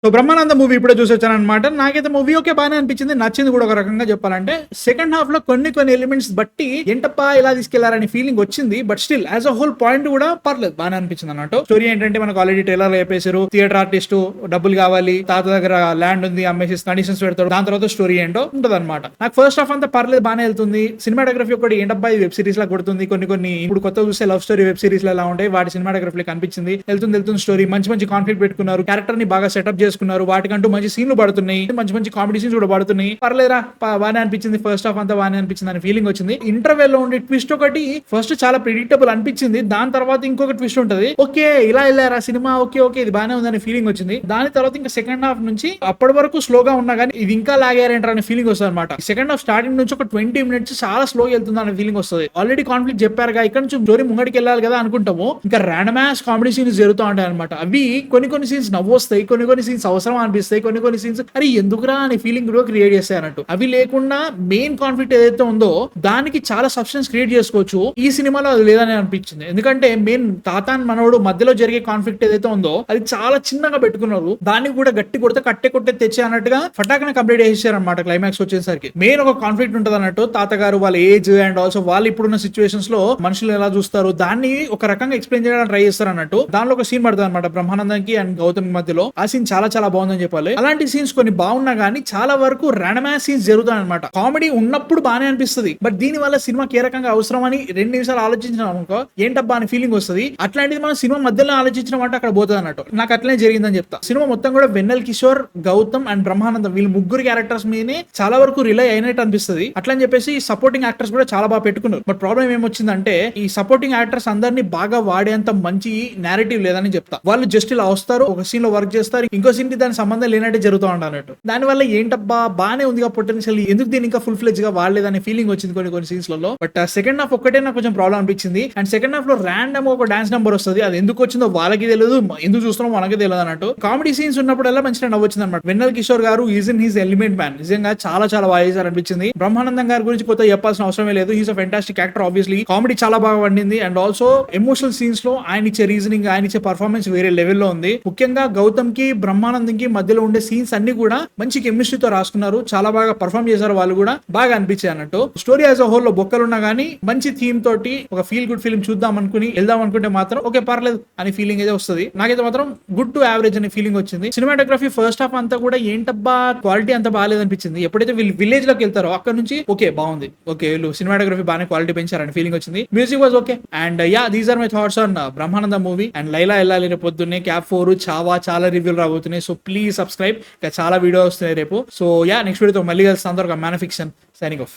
So 'Brahmanandam' movie ఇప్పుడే చూసొచ్చాననమాట. నాకైతే movie okay బానే అనిపించింది. నచ్చింది కూడా ఒక రకంగా చెప్పాలంటే. సెకండ్ హాఫ్‌లో కొన్ని ఎలిమెంట్స్ బట్టి ఏంటప్పా ఇలా తీసుకెళ్లారని ఫీలింగ్ వచ్చింది. But still as a whole point కూడా పర్లేదు బానే అనిపించింది అన్నట్టు. స్టోరీ ఏంటంటే మనకు ఆల్రెడీ ట్రైలర్‌లో చెప్పేసారు. థియేటర్ ఆర్టిస్ట్ డబ్బులు కావాలి, తాత దగ్గర ల్యాండ్ ఉంది అమ్మేసి కండిషన్స్ పెడతాడు. దాని తర్వాత స్టోరీ ఏంటో ఉంటదన్నమాట. నాకు ఫస్ట్ హాఫ్ అంతా పర్లేదు బానే వెళ్తుంది. సినిమాటోగ్రఫీ ఒకటి ఏంటబ్బా ఇది వెబ్ సిరీస్ లా కొడుతుంది. కొన్ని ఇప్పుడు కొత్త చూస్తే లవ్ స్టోరీ వెబ్ సిరీస్ ఎలా ఉంటాయి వాటి సినిమాటోగ్రఫీ కనిపించింది. వెళ్తుంది స్టోరీ మంచి కాన్ఫ్లిక్ట్ పెట్టుకున్నారు. క్యారెక్టర్ ని బాగా సెటప్ చేసుకున్నారు. వాటికంటూ మంచి సీన్లు పడుతున్నాయి. మంచి కామెడీ సీన్స్ కూడా పడుతున్నాయి. పర్లేరా బానే అనిపించింది. ఫస్ట్ హాఫ్ అంతా బానే అనిపించింది అని ఫీలింగ్ వచ్చింది. ఇంటర్వెల్ లో ఉండే ట్విస్ట్ ఒకటి ఫస్ట్ చాలా ప్రిడిక్టబుల్ అనిపించింది. దాని తర్వాత ఇంకొక ట్విస్ట్ ఉంటది. ఓకే ఇలా వెళ్ళారా సినిమా ఓకే ఇది బానే ఉందని ఫీలింగ్ వచ్చింది. దాని తర్వాత ఇంకా సెకండ్ హాఫ్ నుంచి అప్పటి వరకు స్లోగా ఉన్నా కానీ ఇది ఇంకా లాగారంటారు అనే ఫీలింగ్ వస్తుంది అనమాట. సెకండ్ హాఫ్ స్టార్టింగ్ నుంచి ఒక 20 minutes చాలా స్లోగా వెళ్తుంది అనే ఫీలింగ్ వస్తుంది. ఆల్రెడీ కాన్ఫ్లిక్ట్ చెప్పారుగా ఇక్కడ నుంచి స్టోరీ ముంగడికి వెళ్ళాలి కదా అనుకుంటాము. ఇంకా ర్యాండమాస్ కామెడీ సీన్స్ జరుగుతూ ఉంటాయి అనమాట. అవి కొన్ని సీన్స్ నవ్వు వస్తాయి. కొన్ని సీన్స్ అవసరం అనిపిస్తాయి. కొన్ని సీన్స్ అరే ఎందుకురా అనే ఫీలింగ్ కూడా క్రియేట్ చేస్తాయి అన్నట్టు. అవి లేకుండా మెయిన్ కాన్ఫ్లిక్ట్ ఏదైతే ఉందో దానికి చాలా సబ్స్టెన్స్ క్రియేట్ చేసుకోవచ్చు. ఈ సినిమాలో అది లేదని అనిపించింది. ఎందుకంటే మెయిన్ తాతాన్ మనోడు మధ్యలో జరిగే కాన్ఫ్లిక్ట్ ఏదైతే ఉందో అది చాలా చిన్నగా పెట్టుకున్నారు. దాన్ని కూడా గట్టి కొడితే కొట్టే తెచ్చే అన్నట్టుగా ఫటాకన కంప్లీట్ చేశారు అనమాట. క్లైమాక్స్ వచ్చేసరికి మెయిన్ ఒక కాన్ఫ్లిక్ట్ ఉంటది అన్నట్టు. తాతగారు వాళ్ళ ఏజ్ అండ్ ఆల్సో వాళ్ళు ఇప్పుడున్న సిచ్యువేషన్స్ లో మనుషులు ఎలా చూస్తారు దాన్ని ఒక రకంగా ఎక్స్ప్లెయిన్ చేయడానికి ట్రై చేస్తారు అన్నట్టు. దానిలో ఒక సీన్ పడుతుంది అనమాట బ్రహ్మానందంకి అండ్ గౌతమ్ మధ్యలో. ఆ సీన్ చాలా బాగుందని చెప్పాలి. అలాంటి సీన్స్ కొన్ని బాగున్నా గానీ చాలా వరకు ర్యాండమాస్ సీన్స్ జరుగుతాయి అనమాట. కామెడీ ఉన్నప్పుడు బానే అనిపిస్తుంది. బట్ దీని వల్ల సినిమాకి ఏ రకంగా అవసరం అని 2 నిమిషాలు ఆలోచించినాం అనుకో ఏంటబ్బా అని ఫీలింగ్ వస్తుంది. అట్లాంటిది మనం సినిమా మధ్యలో ఆలోచించడం అంటే అక్కడ పోతుంది అన్నట్టు. నాకు అట్లనే జరిగిందని చెప్తా. సినిమా మొత్తం కూడా వెన్నెల్ కిషోర్, గౌతమ్ అండ్ బ్రహ్మానందం వీళ్ళు ముగ్గురు క్యారెక్టర్స్ మీదనే చాలా వరకు రిలై అయినట్టు అనిపిస్తుంది. అట్లని చెప్పేసి సపోర్టింగ్ యాక్టర్స్ కూడా చాలా బాగా పెట్టుకున్నారు. బట్ ప్రాబ్లం ఏమొచ్చిందంటే ఈ సపోర్టింగ్ యాక్టర్స్ అందరినీ బాగా వాడేంత మంచి నేరేటివ్ లేదని చెప్తా. వాళ్ళు జస్ట్ ఇలా వస్తారు, ఒక సీన్ లో వర్క్ చేస్తారు, ఇంకో సీన్ కి దాని సంబంధం లేనట్టే జరుగుతూ ఉంటారు. దాని వల్ల ఏంటబ్బా బానే ఉంది పొటెన్షియల్ ఎందుకు దీన్ని ఇంకా ఫుల్ ఫ్లెజ్ గా వాడలేదనే ఫీలింగ్ వచ్చింది కొన్ని సీన్స్ లలో. బట్ సెకండ్ హాఫ్ ఒక్కటే నాకు కొంచెం ప్రాబ్లం అనిపించింది. అండ్ సెకండ్ హాఫ్ లో ర్యాండమ్ ఒక డాన్స్ నెంబర్ వస్తుంది. అది ఎందుకు వచ్చిందో వాళ్ళకి తెలియదు, ఎందుకు చూస్తున్నాం మనకి తెలియదు అన్నట్టు. కామెడీ సీన్స్ ఉన్నప్పుడల్లా మంచిగా నవ్వు వచ్చింది అనమాట. వెన్నెల్ కిషోర్ గారు is in his element man. నిజంగా చాలా బాగా చేశారు అనిపించింది. బ్రహ్మానందం గారి గురించి కొత్త చెప్పాల్సిన అవసరమే లేదు. He's a fantastic actor obviously. Comedy చాలా బాగా వండింది. అండ్ ఆల్సో ఎమోషనల్ సీన్స్ లో ఆయన ఇచ్చే రీజనింగ్, ఆయన ఇచ్చే పర్ఫార్మెన్స్ వేరే లెవెల్లో ఉంది. ముఖ్యంగా గౌతమ్ కి బ్రహ్మానందం కి మధ్యలో ఉండే సీన్స్ అన్ని కూడా మంచి కెమిస్ట్రీతో రాసుకున్నారు. చాలా బాగా పర్ఫార్మ్ చేశారు. వాళ్ళు కూడా బాగా అనిపించాయి అన్నట్టు. స్టోరీ యాజ్ అ హోల్ లో బొక్కలున్నా గానీ మంచి థీమ్ తోటి ఒక ఫీల్ గుడ్ ఫిల్మ్ చూద్దాం అనుకుని వెళ్దాం అనుకుంటే మాత్రం ఓకే పర్లేదు అని ఫీలింగ్ అయితే వస్తుంది. నాకైతే మాత్రం గుడ్ టు యావరేజ్ అనే ఫీలింగ్ వచ్చింది. సినిమాటోగ్రఫీ ఫస్ట్ హాఫ్ అంతా కూడా ఏంటబ్బా క్వాలిటీ అంత బాగాలేదు అనిపించింది. ఎప్పుడైతే వీళ్ళు విలేజ్ లోకి వెళ్తారో అక్కడ నుంచి ఓకే బాగుంది, ఓకే వీళ్ళు సినిమాటోగ్రఫీ బాగానే క్వాలిటీ పెంచారని ఫీలింగ్ వచ్చింది. Music was okay. And these are my thoughts on Brahmananda movie. And Laila వెళ్ళాలి రేపు పొద్దున్నే. క్యాప్ 4 చాలా రివ్యూలు రాబోతున్నాయి. So please subscribe. ఇంకా చాలా వీడియో వస్తున్నాయి రేపు. సో నెక్స్ట్ వీడియోతో మళ్ళీ కలిసి అందరూ మ్యాన్ ఫిక్షన్ సైనింగ్ ఆఫ్.